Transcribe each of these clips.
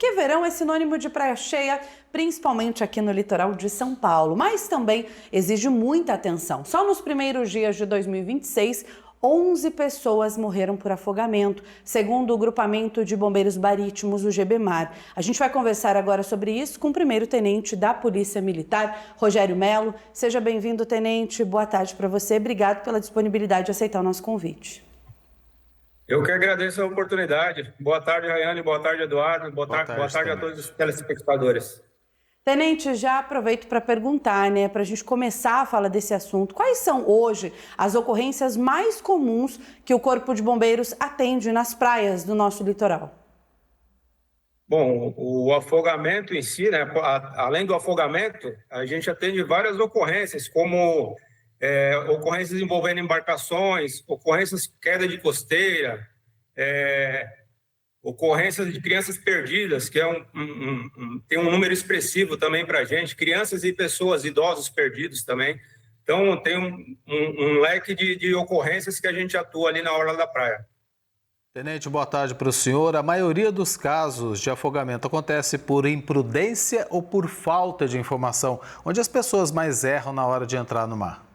porque verão é sinônimo de praia cheia, principalmente aqui no litoral de São Paulo, mas também exige muita atenção. Só nos primeiros dias de 2026, 11 pessoas morreram por afogamento, segundo o Grupamento de Bombeiros Marítimos, o GBMAR. A gente vai conversar agora sobre isso com o primeiro-tenente da Polícia Militar, Rogério Melo. Seja bem-vindo, tenente. Boa tarde para você. Obrigado pela disponibilidade de aceitar o nosso convite. Eu que agradeço a oportunidade. Boa tarde, Rayane. Boa tarde, Eduardo. Boa tarde a todos os telespectadores. Tenente, já aproveito para perguntar, para a gente começar a falar desse assunto. Quais são hoje as ocorrências mais comuns que o Corpo de Bombeiros atende nas praias do nosso litoral? Bom, o afogamento em si, além do afogamento, a gente atende várias ocorrências, como ocorrências envolvendo embarcações, ocorrências de queda de costeira, ocorrências de crianças perdidas, que tem um número expressivo também para a gente, crianças e pessoas, idosos perdidos também. Então, tem um leque de ocorrências que a gente atua ali na orla da praia. Tenente, boa tarde para o senhor. A maioria dos casos de afogamento acontece por imprudência ou por falta de informação? Onde as pessoas mais erram na hora de entrar no mar?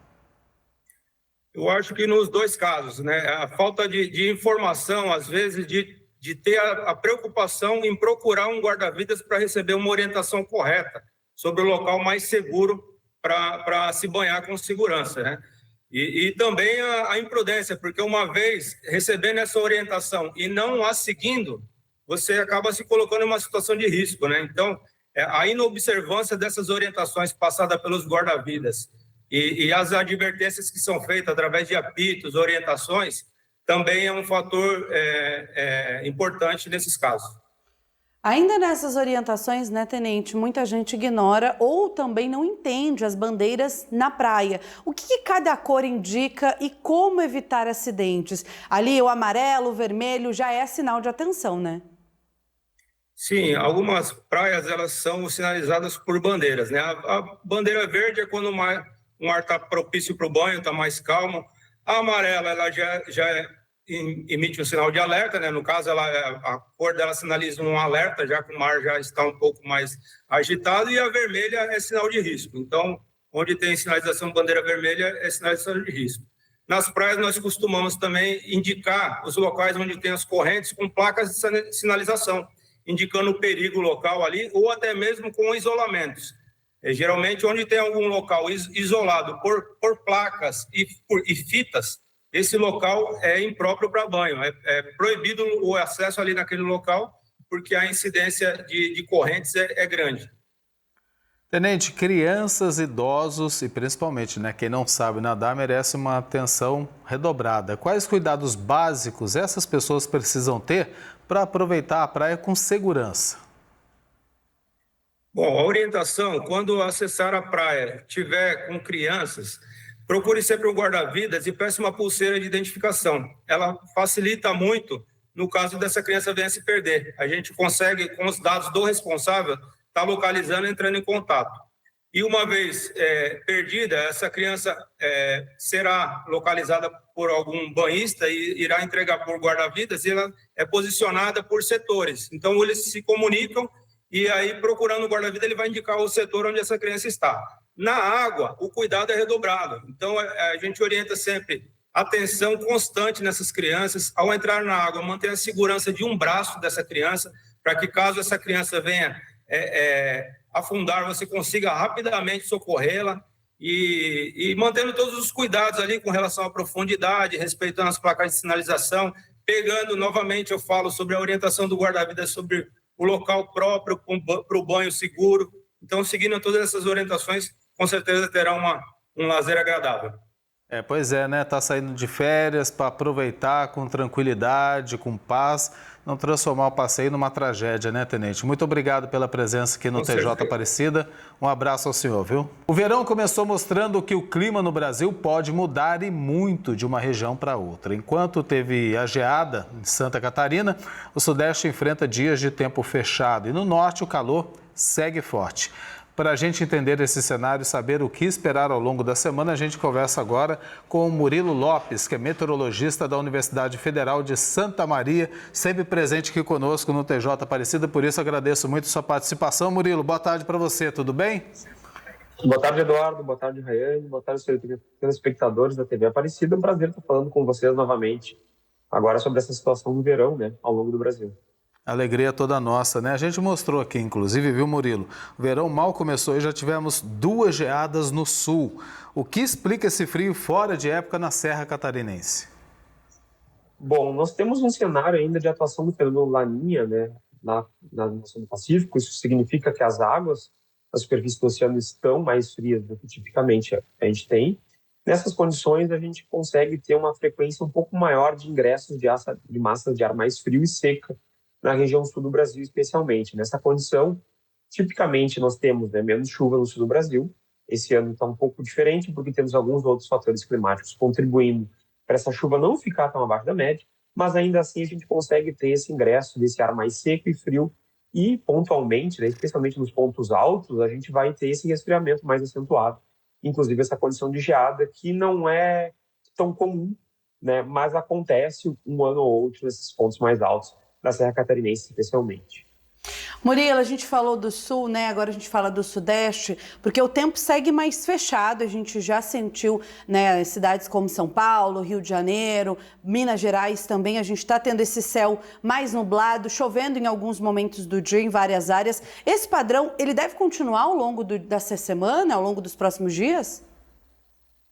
Eu acho que nos dois casos, a falta de informação, às vezes, de ter a preocupação em procurar um guarda-vidas para receber uma orientação correta sobre o local mais seguro para se banhar com segurança, E também a imprudência, porque uma vez recebendo essa orientação e não a seguindo, você acaba se colocando em uma situação de risco, Então, a inobservância dessas orientações passadas pelos guarda-vidas e as advertências que são feitas através de apitos, orientações, também é um fator importante nesses casos. Ainda nessas orientações, tenente, muita gente ignora ou também não entende as bandeiras na praia. O que cada cor indica e como evitar acidentes? Ali o amarelo, o vermelho já é sinal de atenção, Sim, algumas praias elas são sinalizadas por bandeiras, A bandeira verde é quando o mar está propício para o banho, está mais calmo. A amarela ela já emite um sinal de alerta, No caso, a cor dela sinaliza um alerta, já que o mar já está um pouco mais agitado, e a vermelha é sinal de risco. Então, onde tem sinalização bandeira vermelha, é sinalização de risco. Nas praias, nós costumamos também indicar os locais onde tem as correntes com placas de sinalização, indicando o perigo local ali, ou até mesmo com isolamentos. Geralmente, onde tem algum local isolado por placas e fitas, esse local é impróprio para banho. É proibido o acesso ali naquele local, porque a incidência de correntes é grande. Tenente, crianças, idosos e principalmente quem não sabe nadar merece uma atenção redobrada. Quais cuidados básicos essas pessoas precisam ter para aproveitar a praia com segurança? Bom, a orientação, quando acessar a praia, tiver com crianças, procure sempre um guarda-vidas e peça uma pulseira de identificação. Ela facilita muito no caso dessa criança venha se perder. A gente consegue, com os dados do responsável, estar localizando e entrando em contato. E uma vez perdida, essa criança será localizada por algum banhista e irá entregar por guarda-vidas, e ela é posicionada por setores. Então, eles se comunicam e aí, procurando o guarda-vidas, ele vai indicar o setor onde essa criança está. Na água, o cuidado é redobrado. Então, a gente orienta sempre atenção constante nessas crianças. Ao entrar na água, manter a segurança de um braço dessa criança, para que caso essa criança venha afundar, você consiga rapidamente socorrê-la e mantendo todos os cuidados ali com relação à profundidade, respeitando as placas de sinalização, pegando, novamente, eu falo sobre a orientação do guarda-vidas sobre o local próprio para o banho seguro. Então, seguindo todas essas orientações, com certeza terá um lazer agradável. Pois é, Tá saindo de férias para aproveitar com tranquilidade, com paz, não transformar o passeio numa tragédia, Tenente? Muito obrigado pela presença aqui no TJ Aparecida. Um abraço ao senhor, viu? O verão começou mostrando que o clima no Brasil pode mudar e muito de uma região para outra. Enquanto teve a geada em Santa Catarina, o Sudeste enfrenta dias de tempo fechado e no Norte o calor segue forte. Para a gente entender esse cenário e saber o que esperar ao longo da semana, a gente conversa agora com o Murilo Lopes, que é meteorologista da Universidade Federal de Santa Maria, sempre presente aqui conosco no TJ Aparecida, por isso agradeço muito sua participação. Murilo, boa tarde para você, tudo bem? Boa tarde, Eduardo. Boa tarde, Rayane. Boa tarde, telespectadores da TV Aparecida. É um prazer estar falando com vocês novamente, agora sobre essa situação do verão, né, ao longo do Brasil. Alegria toda nossa, né? A gente mostrou aqui, inclusive, viu, Murilo? O verão mal começou e já tivemos 2 geadas no sul. O que explica esse frio fora de época na Serra Catarinense? Bom, nós temos um cenário ainda de atuação do fenômeno Laninha, né, na Oceano Pacífico. Isso significa que as águas da superfície do oceano estão mais frias do que tipicamente a gente tem. Nessas condições, a gente consegue ter uma frequência um pouco maior de ingressos de massas de ar mais frio e seca na região sul do Brasil, especialmente. Nessa condição, tipicamente, nós temos, né, menos chuva no sul do Brasil. Esse ano está um pouco diferente, porque temos alguns outros fatores climáticos contribuindo para essa chuva não ficar tão abaixo da média, mas ainda assim a gente consegue ter esse ingresso desse ar mais seco e frio. E, pontualmente, né, especialmente nos pontos altos, a gente vai ter esse resfriamento mais acentuado. Inclusive, essa condição de geada, que não é tão comum, né, mas acontece um ano ou outro nesses pontos mais altos da Serra Catarinense, especialmente. Murilo, a gente falou do sul, né? Agora a gente fala do sudeste, porque o tempo segue mais fechado. A gente já sentiu, né, cidades como São Paulo, Rio de Janeiro, Minas Gerais também. A gente está tendo esse céu mais nublado, chovendo em alguns momentos do dia em várias áreas. Esse padrão, ele deve continuar ao longo dessa semana, ao longo dos próximos dias?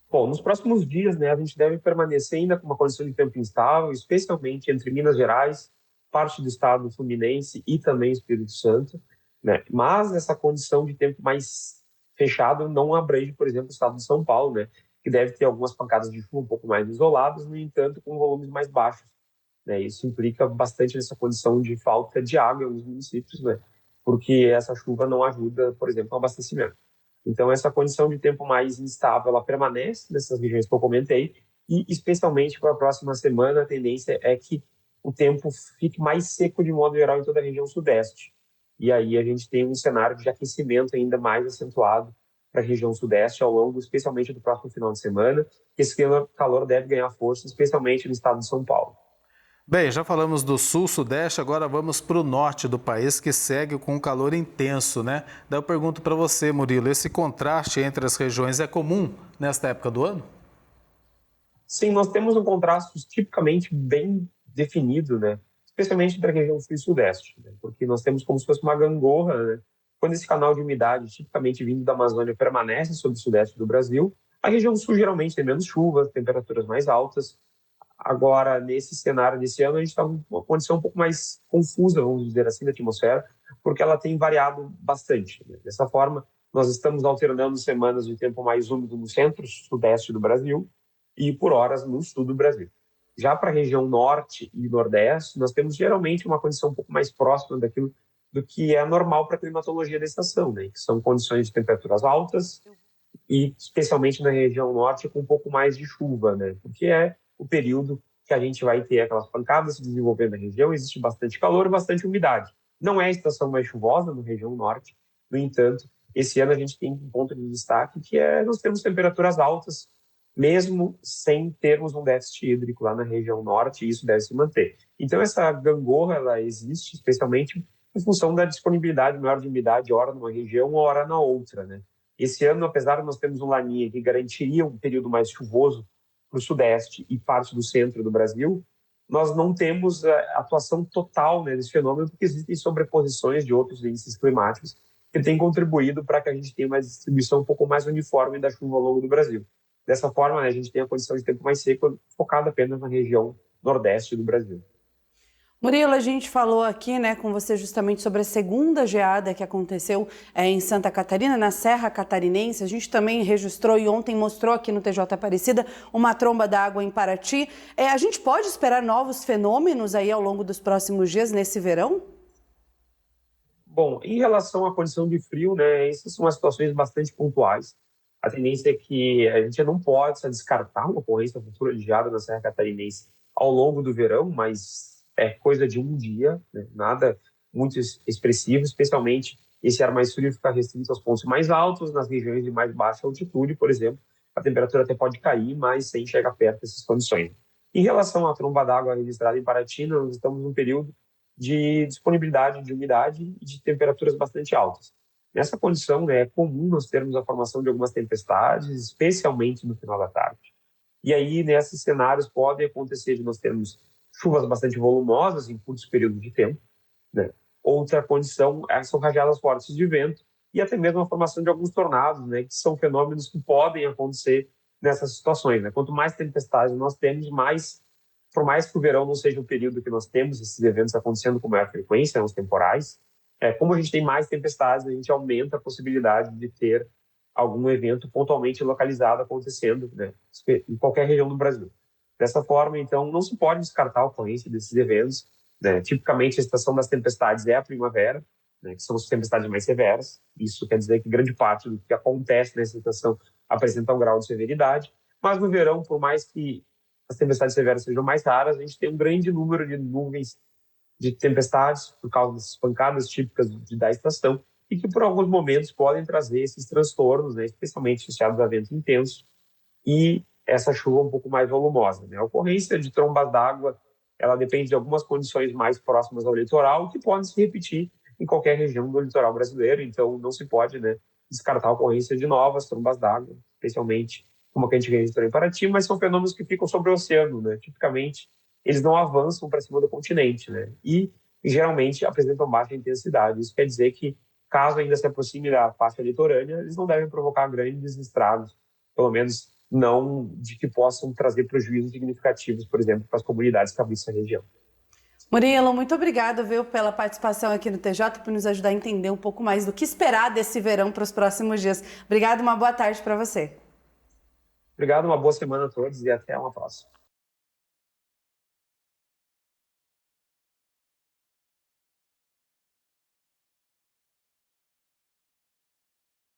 Bom, nos próximos dias, né, a gente deve permanecer ainda com uma condição de tempo instável, especialmente entre Minas Gerais, parte do estado fluminense e também Espírito Santo, né? Mas essa condição de tempo mais fechado não abrange, por exemplo, o estado de São Paulo, né, que deve ter algumas pancadas de chuva um pouco mais isoladas, no entanto, com volumes mais baixos, né? Isso implica bastante nessa condição de falta de água em alguns municípios, né, porque essa chuva não ajuda, por exemplo, no abastecimento. Então, essa condição de tempo mais instável, ela permanece nessas regiões que eu comentei, e especialmente para a próxima semana, a tendência é que o tempo fique mais seco de modo geral em toda a região sudeste. E aí a gente tem um cenário de aquecimento ainda mais acentuado para a região sudeste ao longo, especialmente do próximo final de semana. Esse calor deve ganhar força, especialmente no estado de São Paulo. Bem, já falamos do sul, sudeste, agora vamos para o norte do país, que segue com um calor intenso, né? Daí eu pergunto para você, Murilo, esse contraste entre as regiões é comum nesta época do ano? Sim, nós temos um contraste tipicamente bem definido, né? Especialmente entre a região sul e sudeste, né? Porque nós temos como se fosse uma gangorra, né? Quando esse canal de umidade, tipicamente vindo da Amazônia, permanece sobre o sudeste do Brasil, a região sul geralmente tem menos chuva, temperaturas mais altas. Agora, nesse cenário desse ano, a gente está numa condição um pouco mais confusa, vamos dizer assim, da atmosfera, porque ela tem variado bastante, né? Dessa forma, nós estamos alternando semanas de tempo mais úmido no centro-sudeste do Brasil e, por horas, no sul do Brasil. Já para a região norte e nordeste, nós temos geralmente uma condição um pouco mais próxima daquilo do que é normal para a climatologia da estação, né? Que são condições de temperaturas altas e, especialmente na região norte, com um pouco mais de chuva, né? Porque é o período que a gente vai ter aquelas pancadas se desenvolvendo na região, existe bastante calor e bastante umidade. Não é a estação mais chuvosa na região norte, no entanto, esse ano a gente tem um ponto de destaque que é nós temos temperaturas altas, mesmo sem termos um déficit hídrico lá na região norte, e isso deve se manter. Então, essa gangorra, ela existe especialmente em função da disponibilidade maior de umidade, hora numa região, hora na outra, né? Esse ano, apesar de nós termos um Laninha que garantiria um período mais chuvoso para o sudeste e parte do centro do Brasil, nós não temos a atuação total, né, desse fenômeno, porque existem sobreposições de outros índices climáticos que têm contribuído para que a gente tenha uma distribuição um pouco mais uniforme da chuva ao longo do Brasil. Dessa forma, né, a gente tem a condição de tempo mais seco focada apenas na região nordeste do Brasil. Murilo, a gente falou aqui, né, com você justamente sobre a segunda geada que aconteceu em Santa Catarina, na Serra Catarinense. A gente também registrou e ontem mostrou aqui no TJ Aparecida uma tromba d'água em Paraty. A gente pode esperar novos fenômenos aí ao longo dos próximos dias nesse verão? Bom, em relação à condição de frio, né, essas são as situações bastante pontuais. A tendência é que a gente não pode descartar uma ocorrência futura de geada na Serra Catarinense ao longo do verão, mas é coisa de um dia, né? Nada muito expressivo, especialmente esse ar mais frio fica restrito aos pontos mais altos, nas regiões de mais baixa altitude, por exemplo, a temperatura até pode cair, mas sem chegar perto dessas condições. Em relação à tromba d'água registrada em Paraty, nós estamos num período de disponibilidade de umidade e de temperaturas bastante altas. Nessa condição, é comum nós termos a formação de algumas tempestades, especialmente no final da tarde. E aí, nesses cenários, pode acontecer de nós termos chuvas bastante volumosas em curtos períodos de tempo, né? Outra condição são rajadas fortes de vento e até mesmo a formação de alguns tornados, né? Que são fenômenos que podem acontecer nessas situações, né? Quanto mais tempestades nós temos, por mais que o verão não seja um período que nós temos esses eventos acontecendo com maior frequência, os temporais, como a gente tem mais tempestades, a gente aumenta a possibilidade de ter algum evento pontualmente localizado acontecendo, né, em qualquer região do Brasil. Dessa forma, então, não se pode descartar a ocorrência desses eventos, né? Tipicamente, a estação das tempestades é a primavera, né, que são as tempestades mais severas. Isso quer dizer que grande parte do que acontece nessa estação apresenta um grau de severidade. Mas no verão, por mais que as tempestades severas sejam mais raras, a gente tem um grande número de nuvens de tempestades por causa dessas pancadas típicas da estação e que por alguns momentos podem trazer esses transtornos, né, especialmente associados a vento intenso e essa chuva um pouco mais volumosa, né? A ocorrência de trombas d'água, ela depende de algumas condições mais próximas ao litoral que podem se repetir em qualquer região do litoral brasileiro, então não se pode, né, descartar a ocorrência de novas trombas d'água, especialmente como a que a gente registrou em Paraty, mas são fenômenos que ficam sobre o oceano, né? Tipicamente, eles não avançam para cima do continente, né? E geralmente apresentam baixa intensidade. Isso quer dizer que, caso ainda se aproxime da faixa litorânea, eles não devem provocar grandes estragos, pelo menos não de que possam trazer prejuízos significativos, por exemplo, para as comunidades que habitam essa região. Murilo, muito obrigada, viu, pela participação aqui no TJ, por nos ajudar a entender um pouco mais do que esperar desse verão para os próximos dias. Obrigado, uma boa tarde para você. Obrigado, uma boa semana a todos e até uma próxima.